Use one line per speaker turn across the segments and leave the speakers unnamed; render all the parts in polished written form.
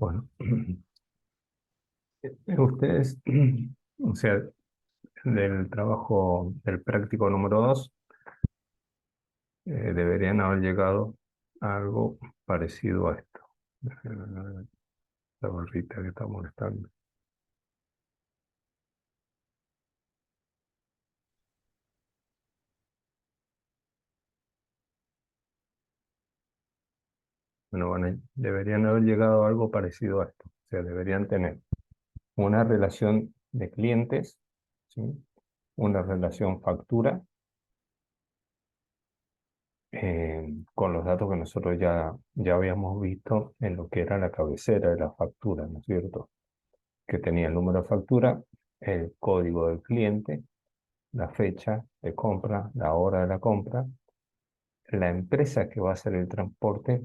Bueno, ustedes, o sea, del trabajo del práctico número 2, deberían haber llegado a algo parecido a esto. La barrita que está molestando. Bueno, deberían haber llegado a algo parecido a esto. O sea, deberían tener una relación de clientes, ¿sí? Una relación factura, con los datos que nosotros ya habíamos visto en lo que era la cabecera de la factura, ¿no es cierto? Que tenía el número de factura, el código del cliente, la fecha de compra, la hora de la compra, la empresa que va a hacer el transporte,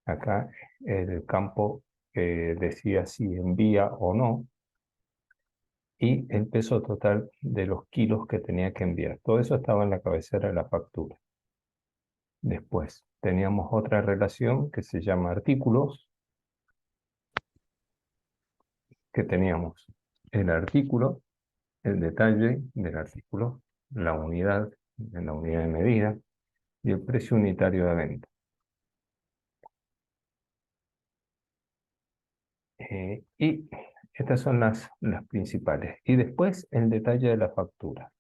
acá el campo que decía si envía o no, y el peso total de los kilos que tenía que enviar. Todo eso estaba en la cabecera de la factura. Después teníamos otra relación que se llama artículos, que teníamos el artículo, el detalle del artículo, la unidad, la unidad de medida y el precio unitario de venta. Y estas son las principales. Y después el detalle de la factura.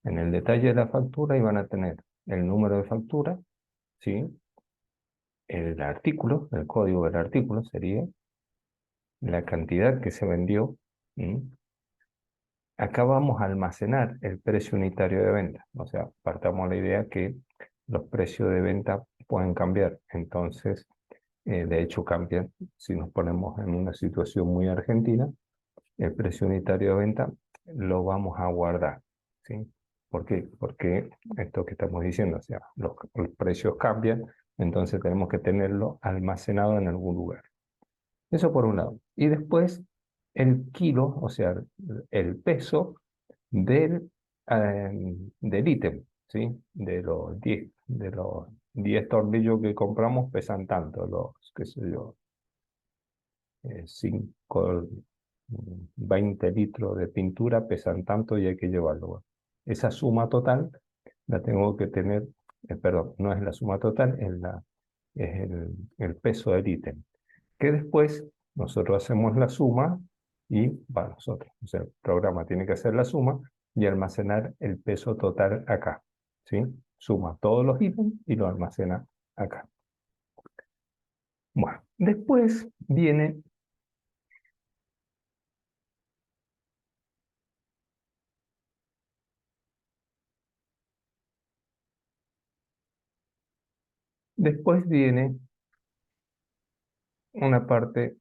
En el detalle de la factura iban a tener el número de factura, ¿sí? El artículo, el código del artículo sería la cantidad que se vendió. ¿Sí? Acá vamos a almacenar el precio unitario de venta. O sea, partamos de la idea que los precios de venta pueden cambiar. Entonces, de hecho, cambian. Si nos ponemos en una situación muy argentina, el precio unitario de venta lo vamos a guardar, ¿sí? ¿Por qué? Porque esto que estamos diciendo, o sea, los precios cambian, entonces tenemos que tenerlo almacenado en algún lugar. Eso por un lado. Y después el kilo, o sea, el peso del ítem, ¿sí? De los 10 tornillos que compramos pesan tanto, qué sé yo, 5, 20 litros de pintura pesan tanto y hay que llevarlo. Esa suma total la tengo que tener, perdón, no es la suma total, es el peso del ítem. Que después nosotros hacemos la suma y va nosotros. O sea, el programa tiene que hacer la suma y almacenar el peso total acá. ¿Sí? Suma todos los ítems y lo almacena acá. Bueno, después viene una parte,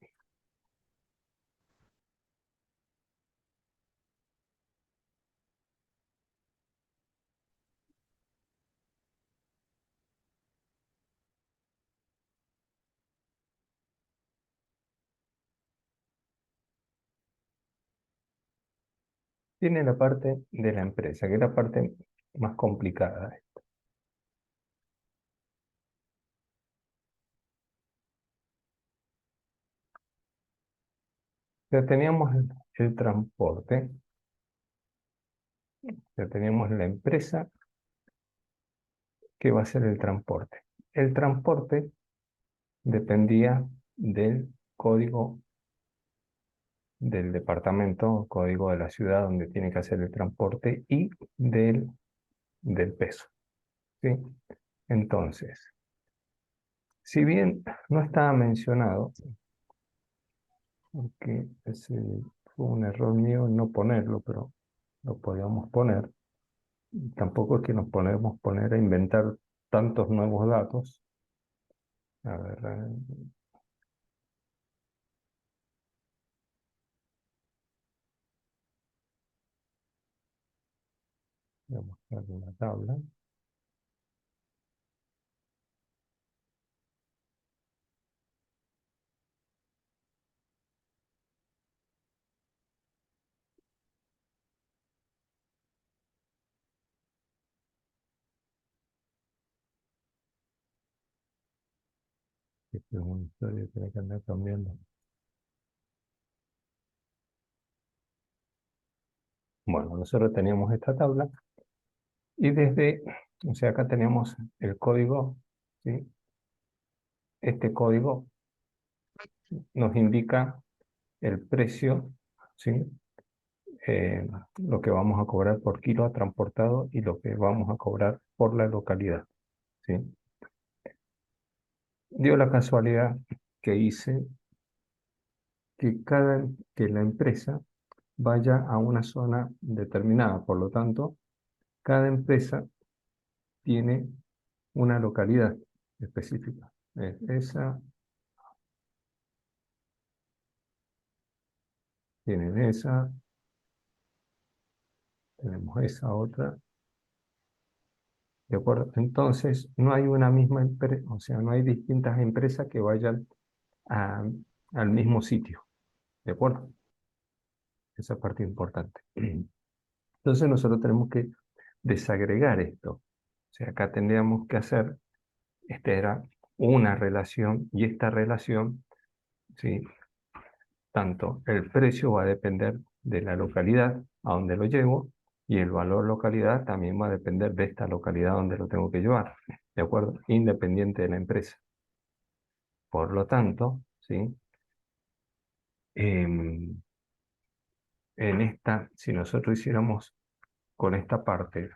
tiene la parte de la empresa, que es la parte más complicada. Ya teníamos el transporte, ya teníamos la empresa que va a hacer el transporte. El transporte dependía del código del departamento, código de la ciudad donde tiene que hacer el transporte y del peso, ¿sí? Entonces, si bien no estaba mencionado, porque fue un error mío no ponerlo, pero lo podíamos poner, tampoco es que nos podemos poner a inventar tantos nuevos datos. A ver, voy a mostrar una tabla. Esto es una historia que tiene que andar cambiando. Bueno, nosotros teníamos esta tabla y o sea, acá tenemos el código, ¿sí? Este código nos indica el precio, ¿sí? Lo que vamos a cobrar por kilo transportado y lo que vamos a cobrar por la localidad, ¿sí? Dio la casualidad que hice que la empresa vaya a una zona determinada, por lo tanto, cada empresa tiene una localidad específica. Esa, tienen esa, tenemos esa otra, ¿de acuerdo? Entonces, no hay una misma empresa, o sea, no hay distintas empresas que vayan a- al mismo sitio, ¿de acuerdo? Esa parte importante. Entonces, nosotros tenemos que desagregar esto. O sea, acá tendríamos que hacer, esta era una relación, y esta relación, ¿sí? Tanto el precio va a depender de la localidad a donde lo llevo, y el valor localidad también va a depender de esta localidad donde lo tengo que llevar, ¿de acuerdo? Independiente de la empresa. Por lo tanto, ¿sí? Em, si nosotros hiciéramos con esta parte,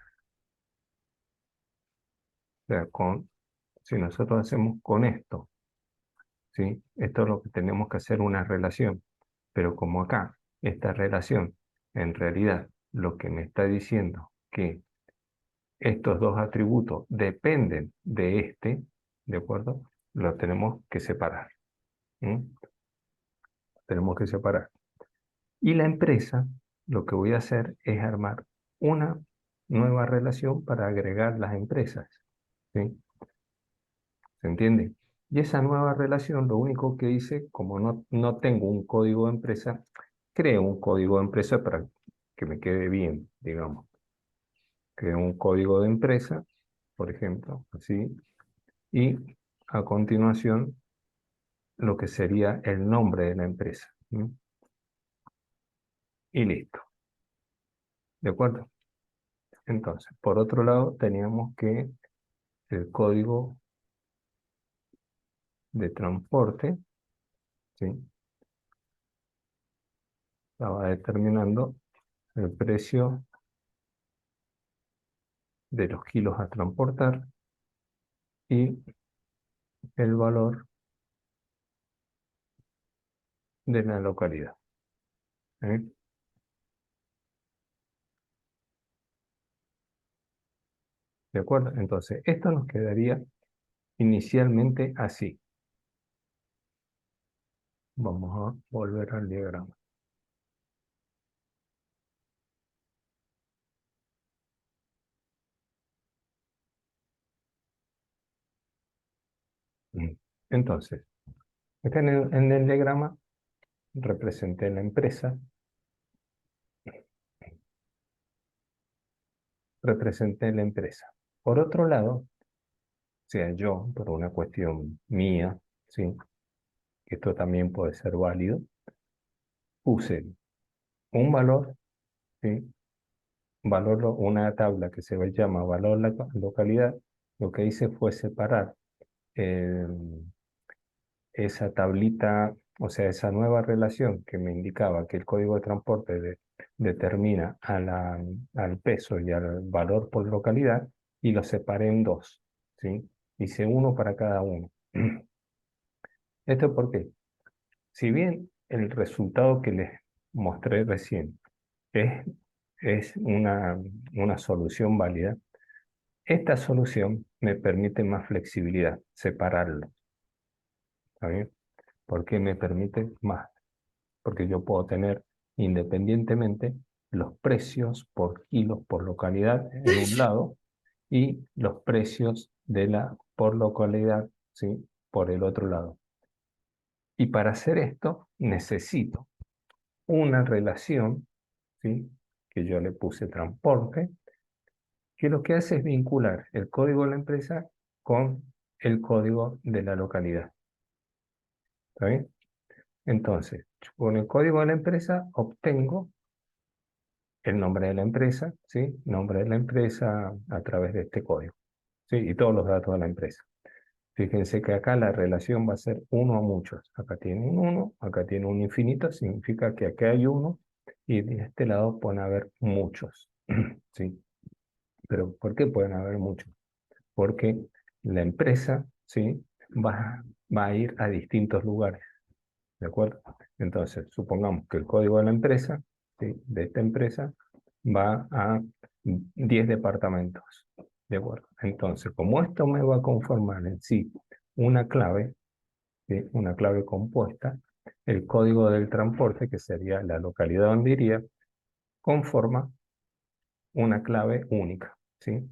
o sea, si nosotros hacemos con esto, ¿sí? Esto es lo que tenemos que hacer una relación. Pero como acá, esta relación, en realidad, lo que me está diciendo que estos dos atributos dependen de este, ¿de acuerdo? Los tenemos que separar. ¿Mm? Tenemos que separar. Y la empresa, lo que voy a hacer es armar una nueva relación para agregar las empresas. ¿Sí? ¿Se entiende? Y esa nueva relación, lo único que hice, como no tengo un código de empresa, creo un código de empresa para que me quede bien, digamos. Creo un código de empresa, por ejemplo, así, y a continuación lo que sería el nombre de la empresa. ¿Mm? Y listo. ¿De acuerdo? Entonces, por otro lado, teníamos que el código de transporte, ¿sí? Estaba determinando el precio de los kilos a transportar y el valor de la localidad. ¿Eh? ¿De acuerdo? Entonces, esto nos quedaría inicialmente así. Vamos a volver al diagrama. Mm. Entonces, acá en el diagrama representé la empresa, representé la empresa. Por otro lado, o sea, yo, por una cuestión mía, ¿sí? Que esto también puede ser válido, puse un valor, ¿sí? Una tabla que se llama valor localidad. Lo que hice fue separar eh, esa tablita, o sea, esa nueva relación que me indicaba que el código de transporte determina al peso y al valor por localidad, y lo separé en dos, ¿sí? Hice uno para cada uno. ¿Esto por qué? Si bien el resultado que les mostré recién es, es una solución válida, esta solución me permite más flexibilidad, separarlo. ¿Está bien? ¿Por qué me permite más? Porque yo puedo tener independientemente los precios por kilos por localidad en un lado y los precios por localidad, ¿sí? Por el otro lado. Y para hacer esto necesito una relación, ¿sí? Que yo le puse transporte, que lo que hace es vincular el código de la empresa con el código de la localidad. ¿Está bien? Entonces, con el código de la empresa obtengo el nombre de la empresa, ¿sí? Nombre de la empresa a través de este código, ¿sí? Y todos los datos de la empresa. Fíjense que acá la relación va a ser uno a muchos. Acá tiene un 1, acá tiene un infinito, significa que aquí hay uno y de este lado pueden haber muchos. ¿Sí? Pero ¿por qué pueden haber muchos? Porque la empresa, ¿sí? va a ir a distintos lugares, ¿de acuerdo? Entonces, supongamos que el código de la empresa, ¿sí? De esta empresa, va a 10 departamentos, ¿de acuerdo? Entonces, como esto me va a conformar en sí una clave, ¿sí? Una clave compuesta, el código del transporte, que sería la localidad donde iría, conforma una clave única, ¿sí?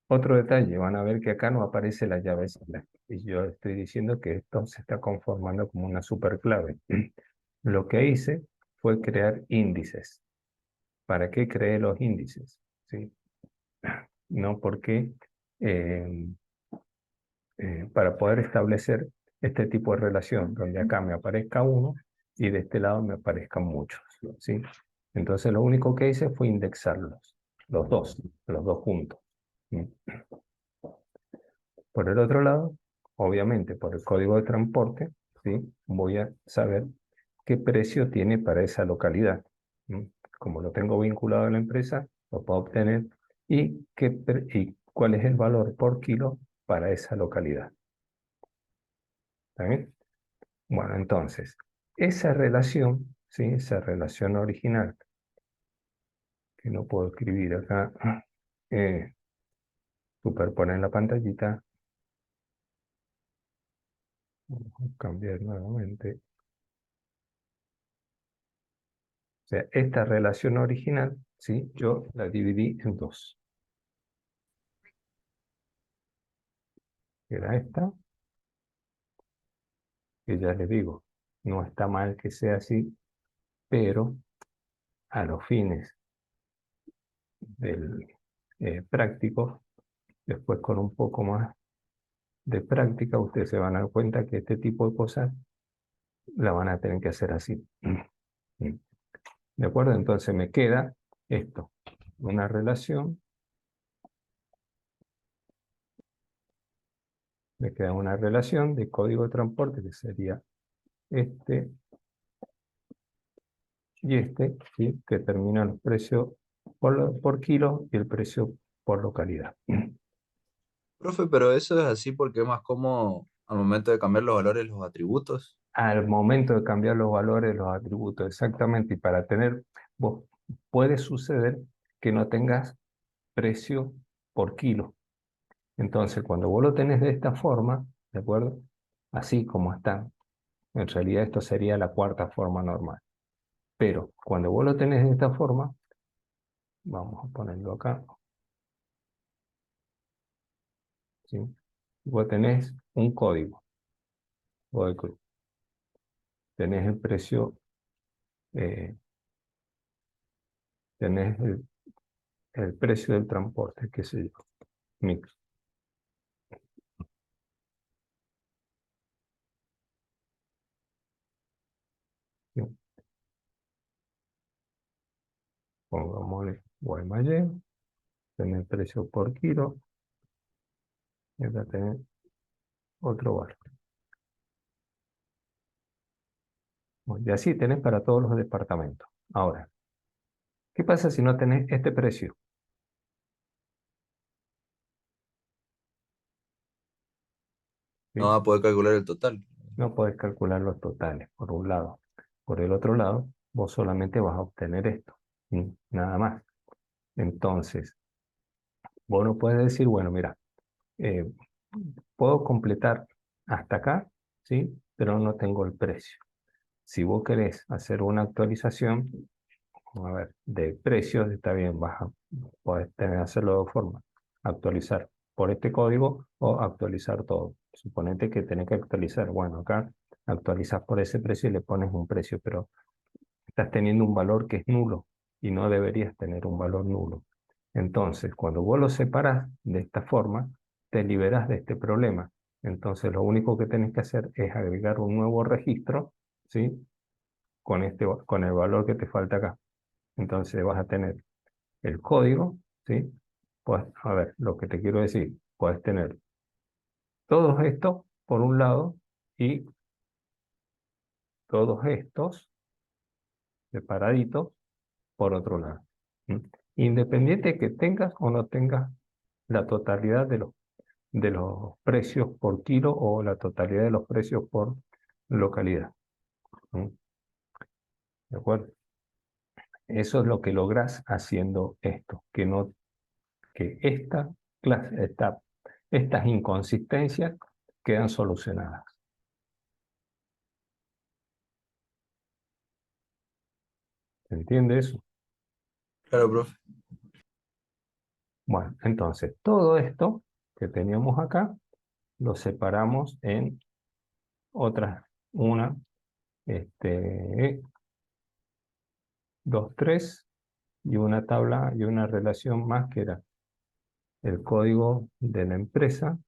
Otro detalle, van a ver que acá no aparece la llave select. Y yo estoy diciendo que esto se está conformando como una superclave. Lo que hice fue crear índices. ¿Para qué creé los índices? ¿Sí? No porque eh, para poder establecer este tipo de relación, donde acá me aparezca uno y de este lado me aparezcan muchos. ¿Sí? Entonces lo único que hice fue indexarlos, los dos juntos. ¿Sí? Por el otro lado, obviamente por el código de transporte, ¿sí? Voy a saber qué precio tiene para esa localidad. ¿Sí? Como lo tengo vinculado a la empresa, lo puedo obtener y cuál es el valor por kilo para esa localidad. ¿Está bien? Bueno, entonces, esa relación, ¿sí? Esa relación original, que no puedo escribir acá, superponer en la pantallita, vamos a cambiar nuevamente. O sea, esta relación original, ¿sí? Yo la dividí en dos. Era esta, que ya les digo, no está mal que sea así, pero a los fines del práctico, después con un poco más de práctica, ustedes se van a dar cuenta que este tipo de cosas la van a tener que hacer así. ¿De acuerdo? Entonces me queda esto, una relación, me queda una relación de código de transporte que sería este y este, ¿sí? Que termina los precios por kilo y el precio por localidad.
Profe, pero eso es así porque es más cómodo al momento de cambiar los valores, los atributos.
Al momento de cambiar los valores, los atributos, exactamente, y para tener, vos, puede suceder que no tengas precio por kilo. Entonces, cuando vos lo tenés de esta forma, ¿de acuerdo? Así como está, en realidad esto sería la cuarta forma normal. Pero cuando vos lo tenés de esta forma, vamos a ponerlo acá, ¿sí? Vos tenés un código, tenés el precio, eh, tenés el precio del transporte, qué sé yo, mix. ¿Sí? Pongámosle Guaymallén, tenés el precio por kilo, y acá tenés otro valor. Bueno, y así tenés para todos los departamentos. Ahora, ¿qué pasa si no tenés este precio?
No
¿Sí?
va a poder calcular el total.
No podés calcular los totales, por un lado. Por el otro lado, vos solamente vas a obtener esto, ¿sí? Nada más. Entonces, vos no puedes decir, bueno, mira, eh, puedo completar hasta acá, ¿sí? Pero no tengo el precio. Si vos querés hacer una actualización, a ver, de precios, está bien, podés hacerlo de dos formas. Actualizar por este código o actualizar todo. Suponete que tenés que actualizar. Bueno, acá actualizas por ese precio y le pones un precio, pero estás teniendo un valor que es nulo y no deberías tener un valor nulo. Entonces, cuando vos lo separas de esta forma, te liberas de este problema. Entonces lo único que tenés que hacer es agregar un nuevo registro, ¿sí? Con el valor que te falta acá. Entonces vas a tener el código, ¿sí? Pues, a ver, lo que te quiero decir, puedes tener todos estos por un lado y todos estos separaditos por otro lado. ¿Mm? Independiente de que tengas o no tengas la totalidad de los precios por kilo o la totalidad de los precios por localidad. ¿Mm? ¿De acuerdo? Eso es lo que logras haciendo esto, que estas inconsistencias quedan solucionadas. ¿Se entiende eso?
Claro, profe.
Bueno, entonces todo esto que teníamos acá lo separamos en otras, una, dos, tres, y una tabla y una relación más que era el código de la empresa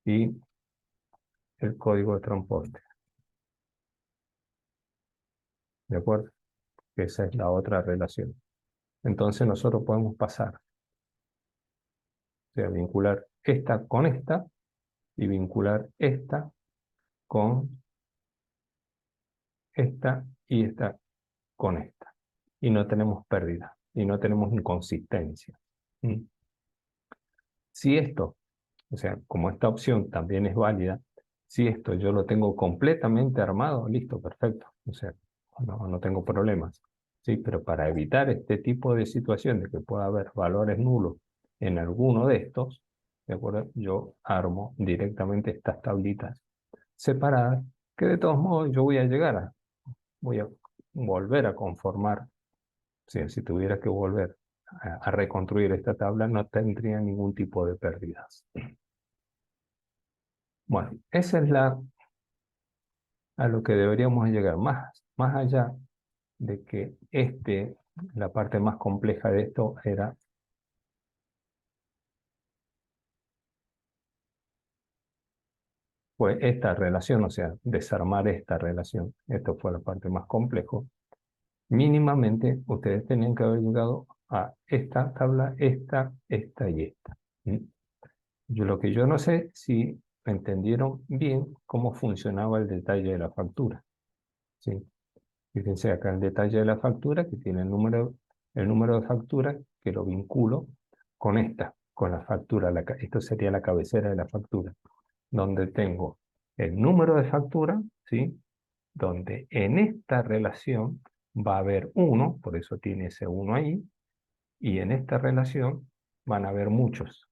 y el código de transporte. ¿De acuerdo? Esa es la otra relación. Entonces nosotros podemos pasar, o sea, vincular esta con esta y vincular esta con esta y esta con esta. Y no tenemos pérdida y no tenemos inconsistencia. ¿Mm? Si esto, o sea, como esta opción también es válida, si esto yo lo tengo completamente armado, listo, perfecto. O sea, no tengo problemas. Sí, pero para evitar este tipo de situaciones que pueda haber valores nulos en alguno de estos, ¿de acuerdo? Yo armo directamente estas tablitas separadas, que de todos modos yo voy a volver a conformar. Si tuviera que volver a reconstruir esta tabla, no tendría ningún tipo de pérdidas. Bueno, esa es a lo que deberíamos llegar, más allá de que la parte más compleja de esto era pues esta relación, o sea, desarmar esta relación. Esto fue la parte más compleja. Mínimamente ustedes tenían que haber llegado a esta tabla, esta y esta. ¿Mm? Lo que yo no sé si entendieron bien cómo funcionaba el detalle de la factura. ¿Sí? Fíjense acá el detalle de la factura que tiene el número de factura que lo vinculo con con la factura. Esto sería la cabecera de la factura, donde tengo el número de factura, ¿sí? Donde en esta relación va a haber uno, por eso tiene ese uno ahí, y en esta relación van a haber muchos,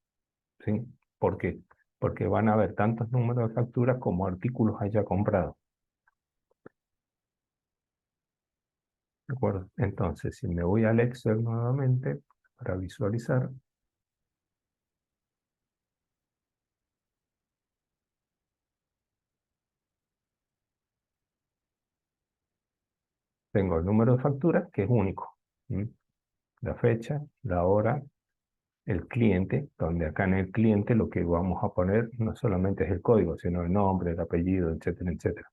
¿sí? ¿Por qué? Porque van a haber tantos números de factura como artículos haya comprado. ¿De acuerdo? Entonces, si me voy al Excel nuevamente para visualizar, tengo el número de factura que es único. ¿Mm? La fecha, la hora, el cliente, donde acá en el cliente lo que vamos a poner no solamente es el código, sino el nombre, el apellido, etcétera, etcétera.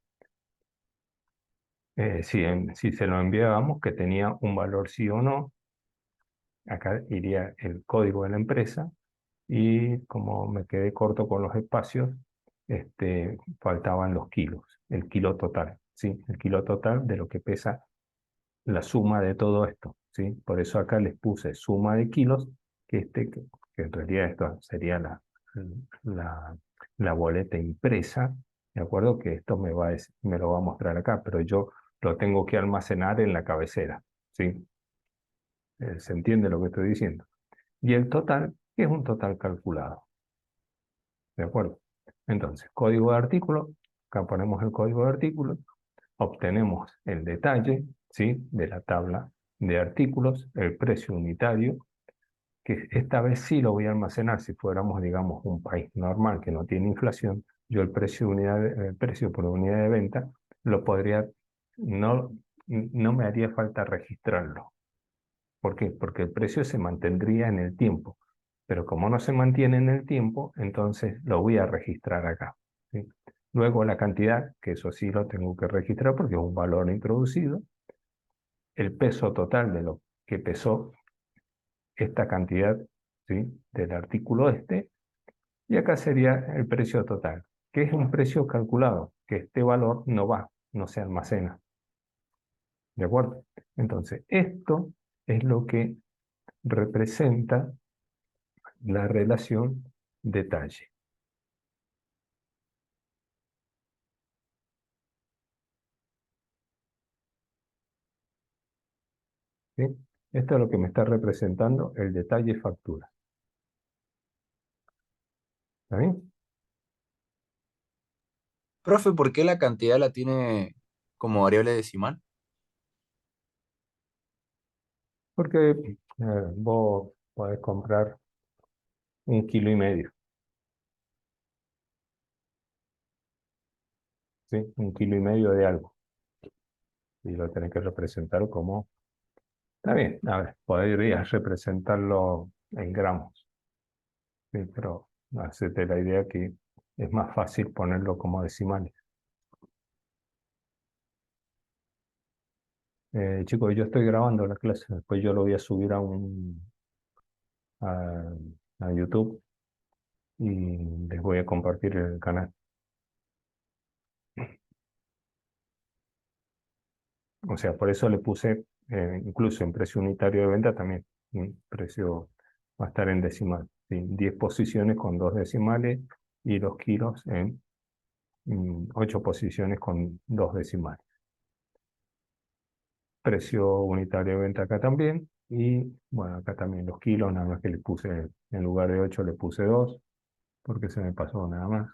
Si se lo enviábamos que tenía un valor sí o no, acá iría el código de la empresa y como me quedé corto con los espacios, faltaban los kilos, el kilo total, ¿sí? El kilo total de lo que pesa la suma de todo esto, ¿sí? Por eso acá les puse suma de kilos, que en realidad esto sería la, la boleta impresa, ¿de acuerdo? Que esto me lo va a mostrar acá, pero yo lo tengo que almacenar en la cabecera, ¿sí? ¿Se entiende lo que estoy diciendo? Y el total, que es un total calculado, ¿de acuerdo? Entonces, código de artículo, acá ponemos el código de artículo, obtenemos el detalle, ¿sí? De la tabla de artículos, el precio unitario, que esta vez sí lo voy a almacenar si fuéramos, digamos, un país normal que no tiene inflación, yo el precio por unidad de venta lo podría, no, no me haría falta registrarlo. ¿Por qué? Porque el precio se mantendría en el tiempo. pero como no se mantiene en el tiempo, entonces lo voy a registrar acá, ¿sí? Luego la cantidad, que eso sí lo tengo que registrar porque es un valor introducido, el peso total de lo que pesó esta cantidad, ¿sí?, del artículo este, y acá sería el precio total, que es un precio calculado, que este valor no va, no se almacena. ¿De acuerdo? Entonces, esto es lo que representa la relación detalle. ¿Sí? Esto es lo que me está representando el detalle factura. ¿Está bien?
Profe, ¿por qué la cantidad la tiene como variable decimal?
Porque vos podés comprar 1,5 kilos, ¿sí? 1,5 kilos de algo. Y lo tenés que representar como... Está bien, a ver, podrías representarlo en gramos, ¿sí? Pero hacete la idea que es más fácil ponerlo como decimales. Chicos, yo estoy grabando la clase, después yo lo voy a subir a, a YouTube y les voy a compartir el canal. O sea, por eso le puse, incluso en precio unitario de venta también, precio va a estar en decimal, ¿sí? 10 posiciones con 2 decimales y los kilos en 8 posiciones con 2 decimales. Precio unitario de venta acá también, y bueno, acá también los kilos, nada más que le puse, en lugar de 8 le puse 2, porque se me pasó nada más.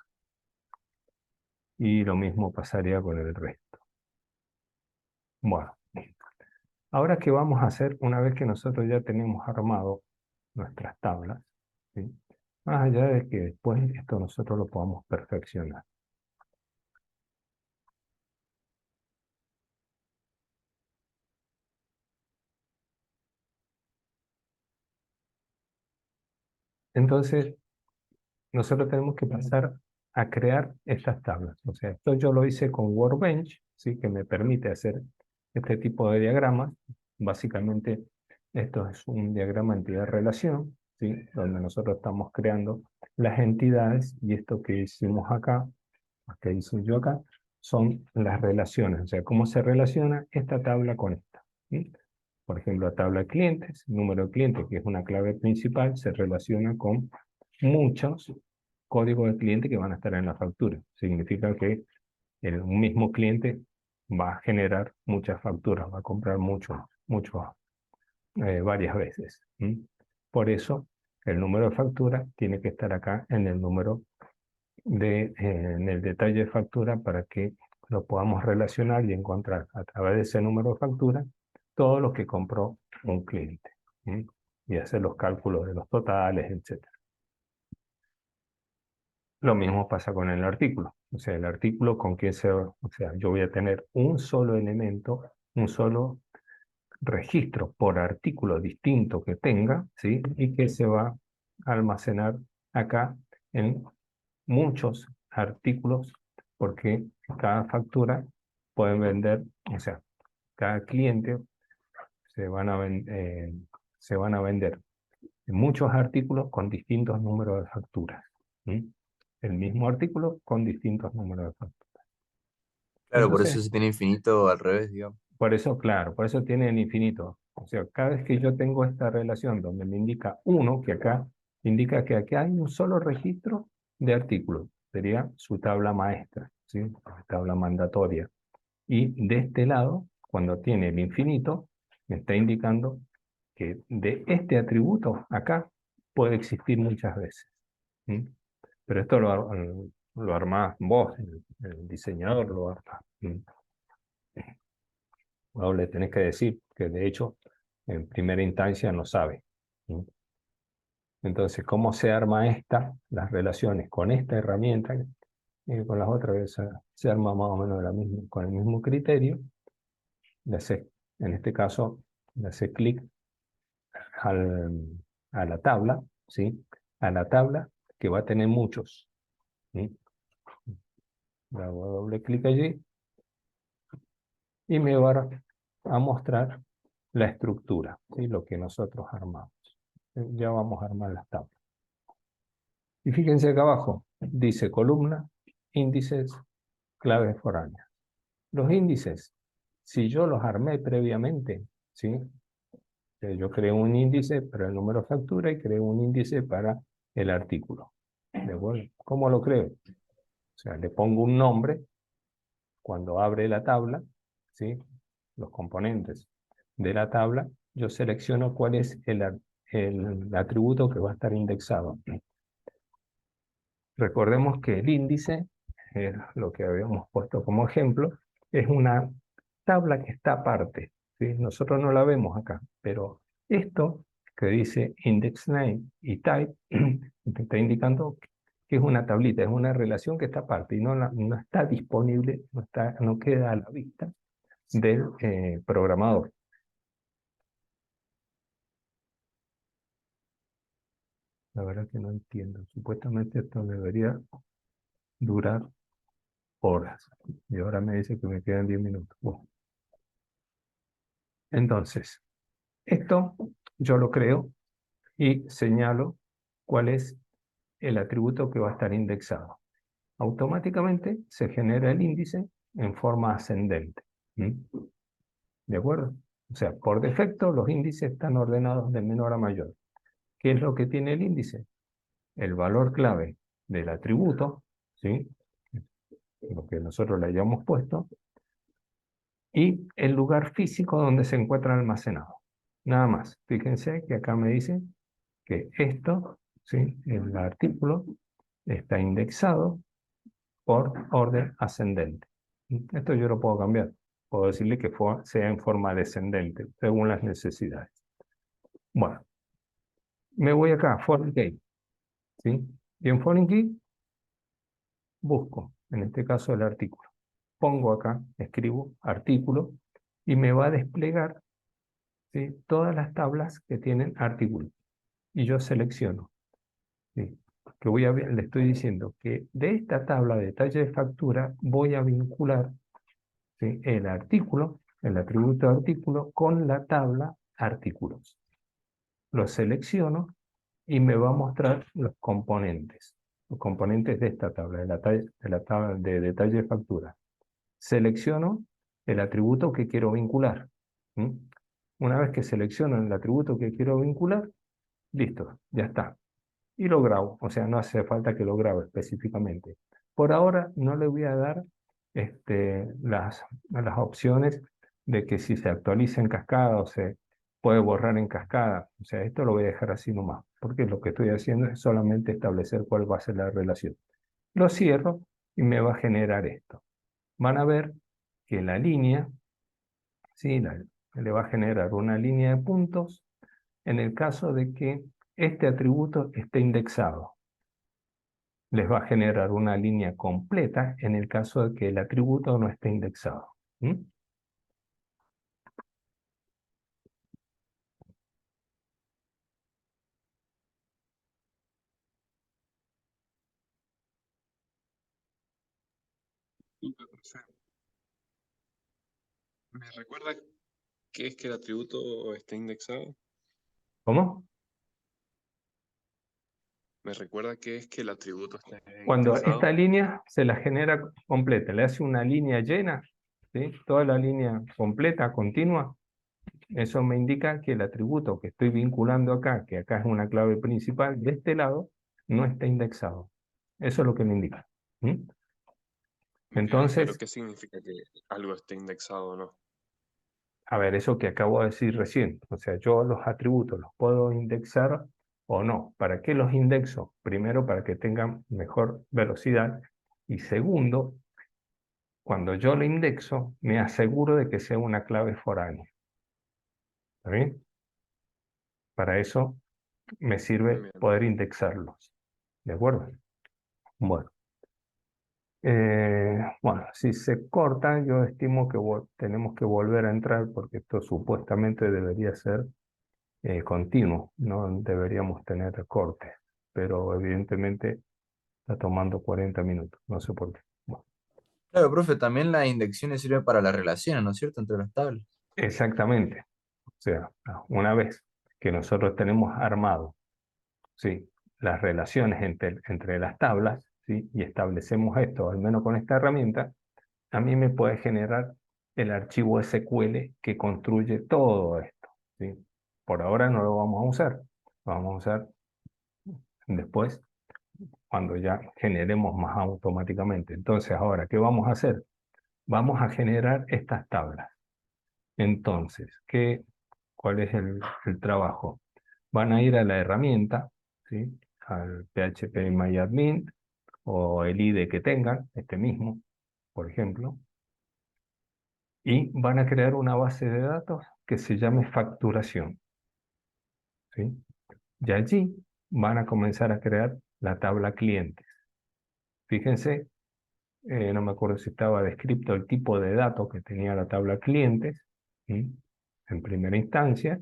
Y lo mismo pasaría con el resto. Bueno, ahora qué vamos a hacer una vez que nosotros ya tenemos armado nuestras tablas, ¿sí? Más allá de que después esto nosotros lo podamos perfeccionar. Entonces, nosotros tenemos que pasar a crear estas tablas. O sea, esto yo lo hice con Workbench, ¿sí?, que me permite hacer este tipo de diagramas. Básicamente, esto es un diagrama entidad-relación, ¿sí?, donde nosotros estamos creando las entidades, y esto que hicimos acá, que hice yo acá, son las relaciones. O sea, cómo se relaciona esta tabla con esta, ¿sí? Por ejemplo, la tabla de clientes, número de clientes, que es una clave principal, se relaciona con muchos códigos de cliente que van a estar en la factura. Significa que un mismo cliente va a generar muchas facturas, va a comprar varias veces. Por eso, el número de factura tiene que estar acá en el número en el detalle de factura, para que lo podamos relacionar y encontrar a través de ese número de factura todo lo que compró un cliente. Y hacer los cálculos de los totales, etc. Lo mismo pasa con el artículo. O sea, el artículo con quién o sea, yo voy a tener un solo elemento, un solo registro por artículo distinto que tenga, ¿sí? Y que se va a almacenar acá en muchos artículos, porque cada factura pueden vender, o sea, cada cliente se van a, se van a vender muchos artículos con distintos números de facturas. ¿Sí? El mismo artículo con distintos números de facturas.
Claro, por eso
Entonces,
se tiene infinito al revés, digamos.
por eso, claro, por eso tiene el infinito. O sea, cada vez que yo tengo esta relación donde me indica uno, que acá indica que aquí hay un solo registro de artículos, sería su tabla maestra, ¿sí?, tabla mandatoria. Y de este lado, cuando tiene el infinito, me está indicando que de este atributo acá puede existir muchas veces. ¿Sí? Pero esto lo armás vos, el diseñador lo arma. ¿Sí? O le tenés que decir que de hecho en primera instancia no sabe. ¿Sí? Entonces, ¿cómo se arma las relaciones con esta herramienta? Con las otras se arma más o menos con el mismo criterio. Le hace, en este caso, le hace clic a la tabla, ¿sí? A la tabla que va a tener muchos. ¿Sí? Le hago doble clic allí y me va a mostrar la estructura, ¿sí? Lo que nosotros armamos. Ya vamos a armar las tablas. Y fíjense acá abajo, dice columna, índices, claves foráneas. Los índices, si yo los armé previamente, ¿sí? Yo creé un índice para el número de factura y creé un índice para el artículo. ¿De acuerdo? ¿Cómo lo creo? O sea, le pongo un nombre cuando abre la tabla, ¿sí? Los componentes de la tabla, yo selecciono cuál es el atributo que va a estar indexado. Recordemos que el índice, lo que habíamos puesto como ejemplo, es una tabla que está aparte, ¿sí? Nosotros no la vemos acá, pero esto que dice index name y type, te está indicando que es una tablita, es una relación que está aparte y no está disponible, no queda a la vista del programador. La verdad que no entiendo. Supuestamente esto debería durar horas. Y ahora me dice que me quedan 10 minutos. Bueno, entonces, esto yo lo creo y señalo cuál es el atributo que va a estar indexado. Automáticamente se genera el índice en forma ascendente. ¿Mm? ¿De acuerdo? O sea, por defecto los índices están ordenados de menor a mayor. ¿Qué es lo que tiene el índice? El valor clave del atributo, ¿sí? Lo que nosotros le hayamos puesto, y el lugar físico donde se encuentra almacenado. Nada más. Fíjense que acá me dice que esto, ¿sí? El artículo está indexado por orden ascendente. Esto yo lo puedo cambiar. Puedo decirle que sea en forma descendente, según las necesidades. Bueno, me voy acá, foreign key, ¿sí? Y en foreign key busco, en este caso, el artículo. Pongo acá, escribo artículo, y me va a desplegar, ¿sí? Todas las tablas que tienen artículo. Y yo selecciono, ¿sí? Que le estoy diciendo que de esta tabla de detalle de factura voy a vincular, ¿sí? El artículo, el atributo artículo, con la tabla artículos. Lo selecciono y me va a mostrar los componentes de esta tabla, de la tabla de detalle de factura. Selecciono el atributo que quiero vincular. ¿Mm? Una vez que selecciono el atributo que quiero vincular, listo, ya está. Y lo grabo, o sea, no hace falta que lo grabe específicamente. Por ahora no le voy a dar las opciones de que si se actualiza en cascada o se puede borrar en cascada. O sea, esto lo voy a dejar así nomás, porque lo que estoy haciendo es solamente establecer cuál va a ser la relación. Lo cierro y me va a generar esto. Van a ver que la línea, ¿sí? Le va a generar una línea de puntos en el caso de que este atributo esté indexado. Les va a generar una línea completa en el caso de que el atributo no esté indexado. ¿Mm?
Súper, perfecto. ¿Me recuerda qué es que el atributo está indexado?
¿Cómo?
¿Me recuerda qué es que el atributo está
Cuando esta
indexado?
línea se la genera completa, le hace una línea llena, ¿sí? Toda la línea completa, continua, eso me indica que el atributo que estoy vinculando acá, que acá es una clave principal, de este lado, no está indexado. Eso es lo que me indica. ¿Mm?
Bien, pero
Entonces,
¿qué significa que algo esté indexado o no?
a ver, eso que acabo de decir recién, o sea, yo los atributos los puedo indexar o no. ¿Para qué los indexo? Primero, para que tengan mejor velocidad, y segundo, cuando yo lo indexo, me aseguro de que sea una clave foránea. ¿Está bien? Para eso me sirve
Bien,
poder indexarlos. ¿De acuerdo? Bueno, bueno, si se corta, yo estimo que tenemos que volver a entrar porque esto supuestamente debería ser continuo, no deberíamos tener cortes, pero evidentemente está tomando 40 minutos, no sé por qué. Bueno,
Claro, profe, también las indexiones sirven para las relaciones, ¿no es cierto?, entre las tablas.
exactamente, o sea, una vez que nosotros tenemos armado, ¿sí?, las relaciones entre las tablas, ¿sí?, y establecemos esto, al menos con esta herramienta, a mí me puede generar el archivo SQL que construye todo esto, ¿sí? Por ahora no lo vamos a usar, lo vamos a usar después cuando ya generemos más automáticamente. Entonces, ahora, ¿qué vamos a hacer? Vamos a generar estas tablas. Entonces, ¿cuál es el trabajo? Van a ir a la herramienta, ¿sí?, al PHP MyAdmin o el IDE que tengan, este mismo, por ejemplo, y van a crear una base de datos que se llame facturación, ¿sí? Y allí van a comenzar a crear la tabla clientes. Fíjense, no me acuerdo si estaba descrito el tipo de datos que tenía la tabla clientes, ¿sí?, en primera instancia,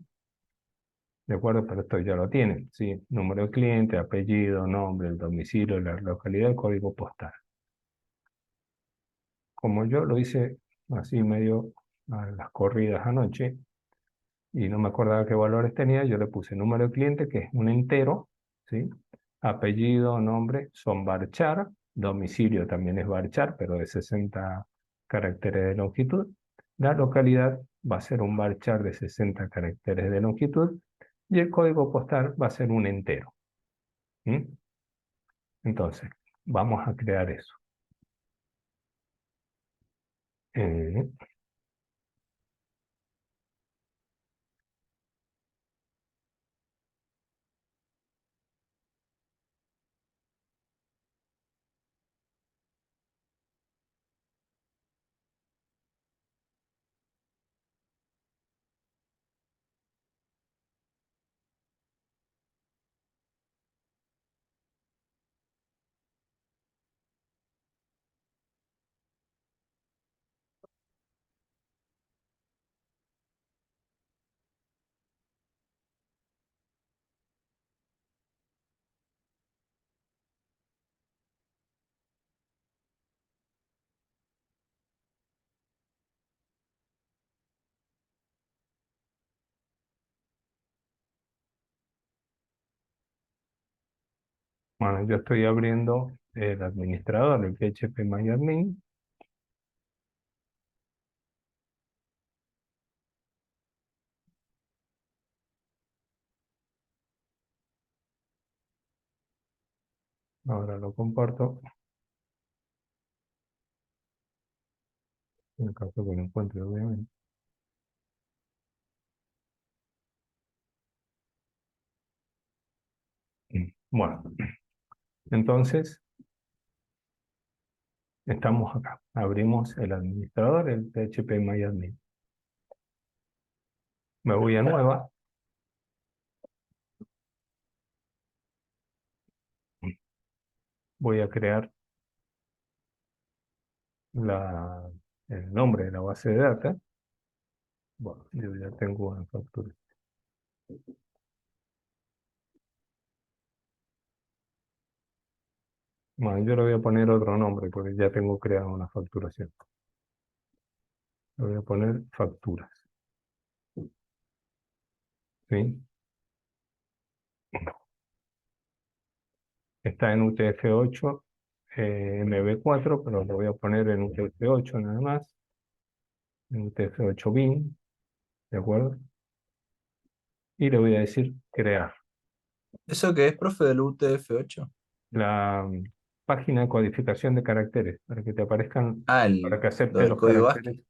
¿de acuerdo? Pero esto ya lo tienen, ¿sí? Número de cliente, apellido, nombre, el domicilio, la localidad, el código postal. Como yo lo hice así medio a las corridas anoche, y no me acordaba qué valores tenía, yo le puse número de cliente, que es un entero, ¿sí? Apellido, nombre, son varchar, domicilio también es varchar, pero de 60 caracteres de longitud. La localidad va a ser un varchar de 60 caracteres de longitud, y el código postal va a ser un entero. ¿Mm? Entonces, vamos a crear eso. Eh, bueno, yo estoy abriendo el administrador, el PHP MyAdmin. Ahora lo comparto. En caso que lo encuentre, obviamente. Bueno, entonces estamos acá. Abrimos el administrador, el PHP MyAdmin. Me voy a nueva. Voy a crear el nombre de la base de datos. Bueno, yo ya tengo una factura. Bueno, yo le voy a poner otro nombre porque ya tengo creada una facturación. Le voy a poner facturas. ¿Sí? Está en UTF-8, MB4, pero lo voy a poner en UTF-8 nada más. En UTF-8 bin, ¿de acuerdo? Y le voy a decir crear.
¿Eso qué es, profe, del UTF-8?
La página de codificación de caracteres, para que te aparezcan,
Ah,
para que
lo
acepte
del código ASCII.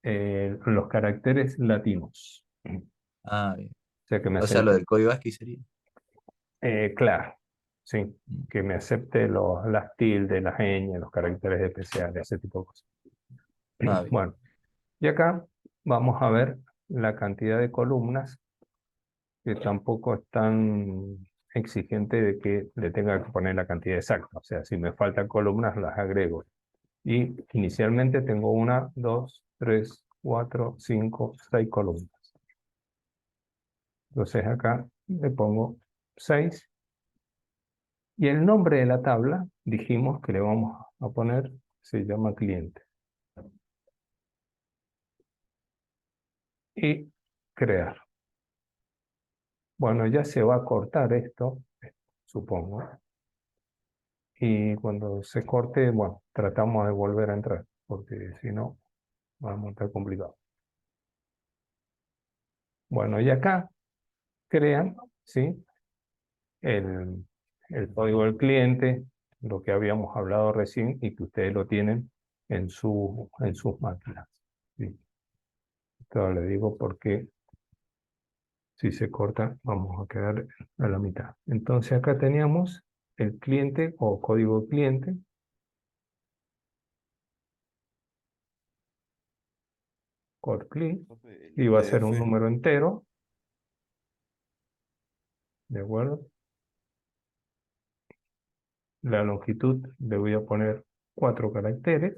los caracteres latinos. O
Ah, bien.
sea, que me
O sea, lo
acepte,
del código ASCII sería.
claro, sí,
Mm.
que me acepte las tildes, las ñ, los caracteres especiales, ese tipo de cosas.
Ah, bien.
Bueno, y acá vamos a ver la cantidad de columnas, que tampoco es tan exigente de que le tenga que poner la cantidad exacta. O sea, si me faltan columnas, las agrego. Y inicialmente tengo 1, 2, 3, 4, 5, 6 columnas. Entonces acá le pongo 6. Y el nombre de la tabla, dijimos que le vamos a poner, se llama cliente. Y crear. Bueno, ya se va a cortar esto, supongo. Y cuando se corte, bueno, tratamos de volver a entrar, porque si no, vamos a estar complicado. Bueno, y acá crean, ¿sí? El código del cliente, lo que habíamos hablado recién y que ustedes lo tienen en sus máquinas. ¿Sí? Esto le digo porque si se corta, vamos a quedar a la mitad. Entonces acá teníamos el cliente o código cliente. Corte clic,
Profe, el
y va a ser un
PDF.
número entero. ¿De acuerdo? La longitud le voy a poner 4 caracteres.